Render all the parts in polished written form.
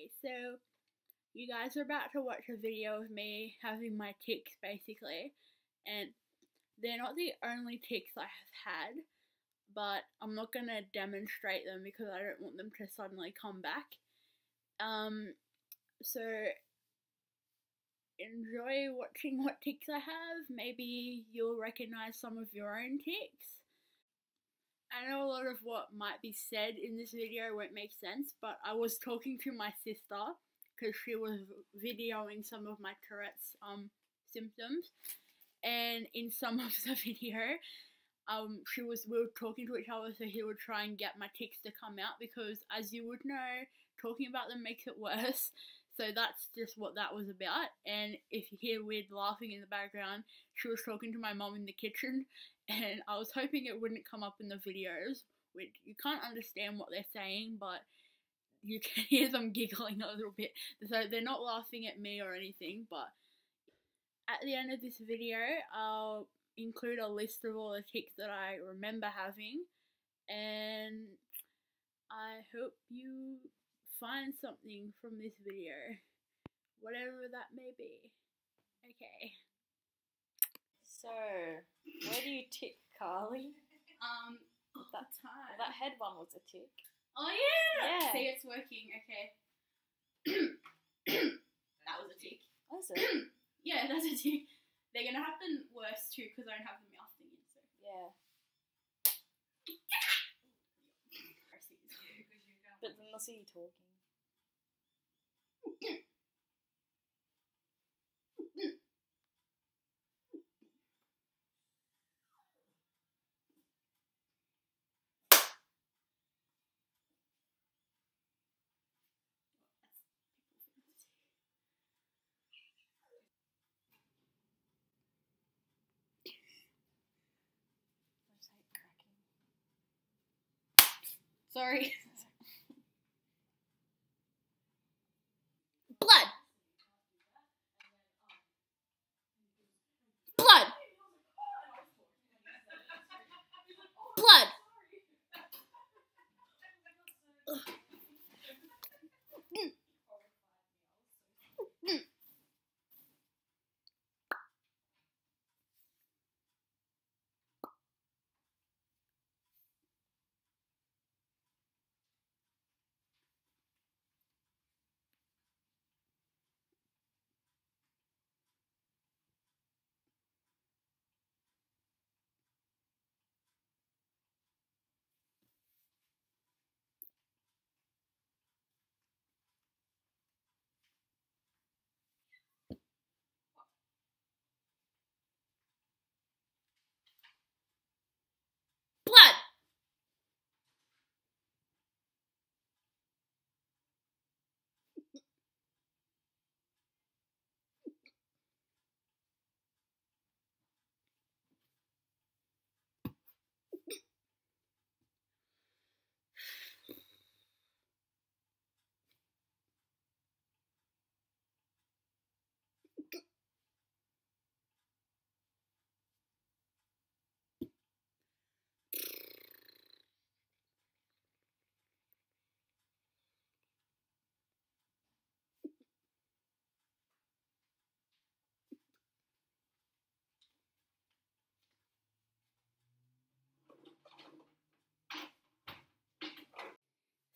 Okay, so you guys are about to watch a video of me having my tics basically, and they're not the only tics I have had, but I'm not gonna demonstrate them because I don't want them to suddenly come back. So enjoy watching what tics I have. Maybe you'll recognize some of your own tics. I know a lot of what might be said in this video won't make sense, but I was talking to my sister because she was videoing some of my Tourette's symptoms, and in some of the video, we were talking to each other, so he would try and get my tics to come out because, as you would know, talking about them makes it worse. So that's just what that was about. And if you hear weird laughing in the background, she was talking to my mum in the kitchen, and I was hoping it wouldn't come up in the videos, which you can't understand what they're saying, but you can hear them giggling a little bit. So they're not laughing at me or anything, but at the end of this video, I'll include a list of all the tics that I remember having, and I hope you find something from this video, whatever that may be. Okay. So, where do you tick, Carly? That head one was a tick. Oh yeah! Yeah. See, it's working. Okay. That was a tick. Was it? Yeah, that's a tick. They're gonna happen worse too because I don't have the mouth thing in. So. Yeah. But then they'll see you talking. Sorry. Blood. Blood. Blood. Blood.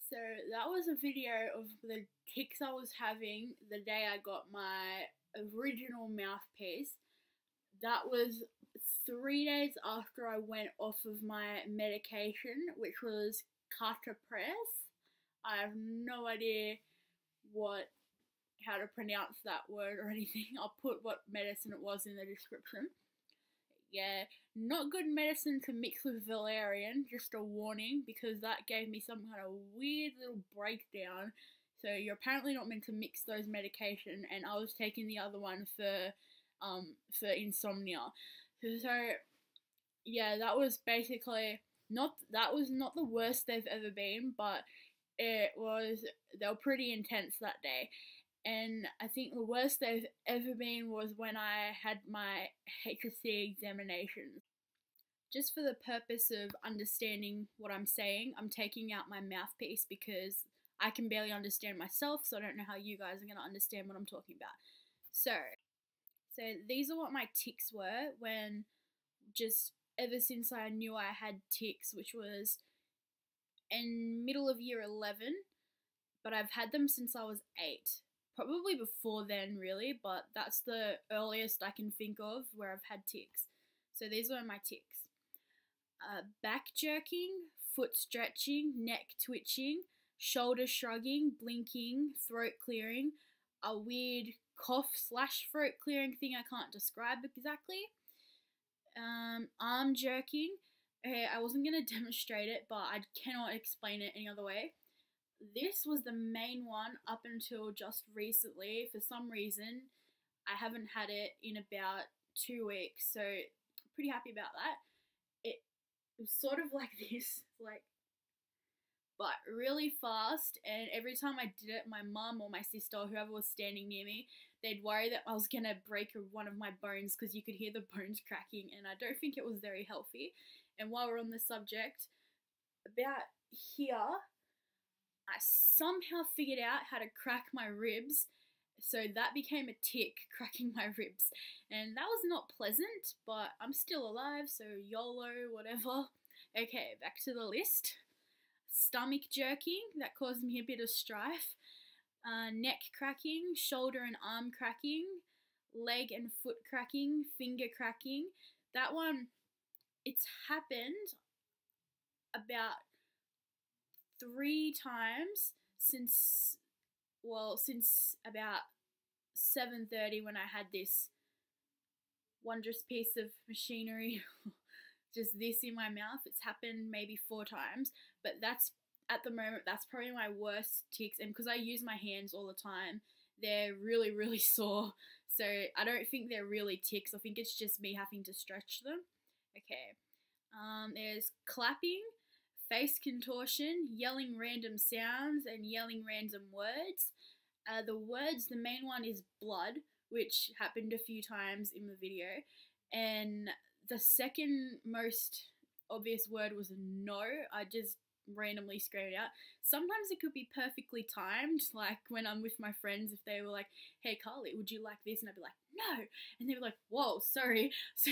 So that was a video of the tics I was having the day I got my original mouthpiece. That was 3 days after I went off of my medication, which was Catapres. I have no idea how to pronounce that word or anything. I'll put what medicine it was in the description. Yeah, not good medicine to mix with valerian, just a warning, because that gave me some kind of weird little breakdown. So you're apparently not meant to mix those medication, and I was taking the other one for insomnia. So yeah, that was basically that was not the worst they've ever been, but they were pretty intense that day. And I think the worst they've ever been was when I had my HSC examinations. Just for the purpose of understanding what I'm saying, I'm taking out my mouthpiece because I can barely understand myself, so I don't know how you guys are going to understand what I'm talking about. So these are what my tics were when, just ever since I knew I had tics, which was in middle of year 11, but I've had them since I was 8. Probably before then, really, but that's the earliest I can think of where I've had tics. So these were my tics. Back jerking, foot stretching, neck twitching, shoulder shrugging, blinking, throat clearing, a weird cough/throat clearing thing I can't describe exactly. Arm jerking. Okay, I wasn't going to demonstrate it, but I cannot explain it any other way. This was the main one up until just recently. For some reason, I haven't had it in about 2 weeks, so pretty happy about that. It was sort of like this, like, but really fast, and every time I did it, my mum or my sister or whoever was standing near me, they'd worry that I was gonna break one of my bones because you could hear the bones cracking, and I don't think it was very healthy. And while we're on the subject, about here, I somehow figured out how to crack my ribs, so that became a tic, cracking my ribs, and that was not pleasant, but I'm still alive, so YOLO, whatever. Okay, back to the list. Stomach jerking, that caused me a bit of strife. Neck cracking, shoulder and arm cracking, leg and foot cracking, finger cracking. That one, it's happened about 3 times since about 7:30 when I had this wondrous piece of machinery, just this in my mouth. It's happened maybe 4 times, but that's, at the moment, that's probably my worst tics, and because I use my hands all the time, they're really, really sore, so I don't think they're really tics. I think it's just me having to stretch them. Okay, there's clapping, face contortion, yelling random sounds, and yelling random words. The main one is blood, which happened a few times in the video, and the second most obvious word was no. I just randomly screamed out. Sometimes it could be perfectly timed, like when I'm with my friends, if they were like, "Hey Carly, would you like this?" and I'd be like, "No," and they'd be like, "Whoa, sorry." So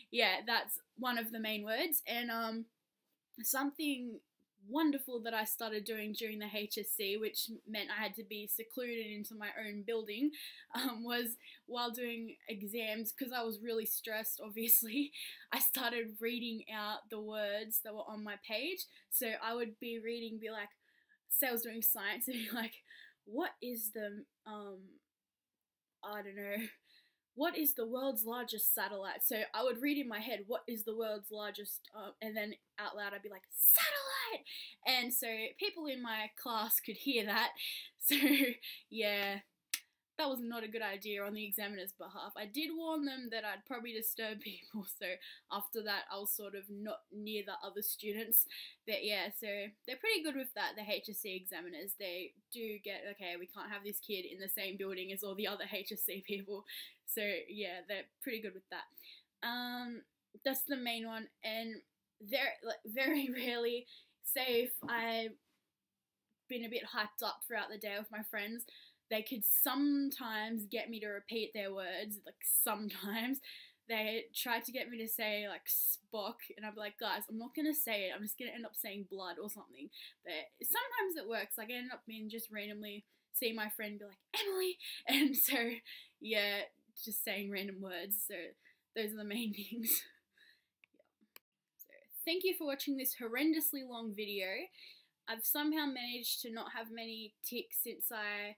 yeah, that's one of the main words. And something wonderful that I started doing during the HSC, which meant I had to be secluded into my own building, was while doing exams, because I was really stressed, obviously, I started reading out the words that were on my page. So I would be reading, be like, say I was doing science, and be like, what is the, I don't know, what is the world's largest satellite? So I would read in my head, what is the world's largest, and then out loud I'd be like, satellite! And so people in my class could hear that. So yeah, that was not a good idea on the examiner's behalf. I did warn them that I'd probably disturb people, so after that I was sort of not near the other students. But yeah, so they're pretty good with that, the HSC examiners. They do get, okay, we can't have this kid in the same building as all the other HSC people. So yeah, they're pretty good with that. That's the main one, and they're like, very rarely, say if I've been a bit hyped up throughout the day with my friends, they could sometimes get me to repeat their words, like sometimes. They tried to get me to say like Spock, and I'd be like, guys, I'm not gonna say it, I'm just gonna end up saying blood or something. But sometimes it works, like I end up being just randomly see my friend be like, Emily, and so yeah, just saying random words. So those are the main things. So thank you for watching this horrendously long video. I've somehow managed to not have many tics since I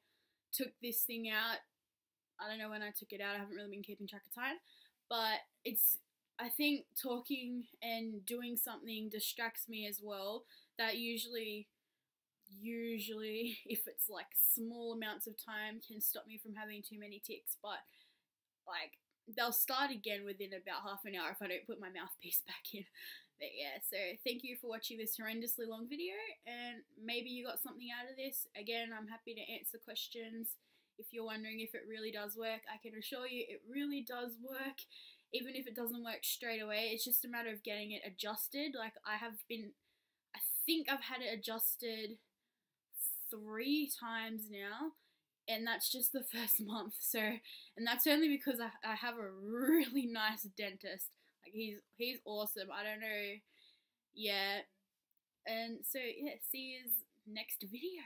took this thing out. I don't know when I took it out, I haven't really been keeping track of time, but I think talking and doing something distracts me as well. That usually, if it's like small amounts of time, can stop me from having too many tics, but like they'll start again within about half an hour if I don't put my mouthpiece back in. But yeah, so thank you for watching this horrendously long video, and maybe you got something out of this. Again, I'm happy to answer questions. If you're wondering if it really does work, I can assure you it really does work. Even if it doesn't work straight away, it's just a matter of getting it adjusted. Like I think I've had it adjusted 3 times now, and that's just the first month. So, and that's only because I have a really nice dentist. Like he's awesome. I don't know, yeah. And so yeah, see you next video.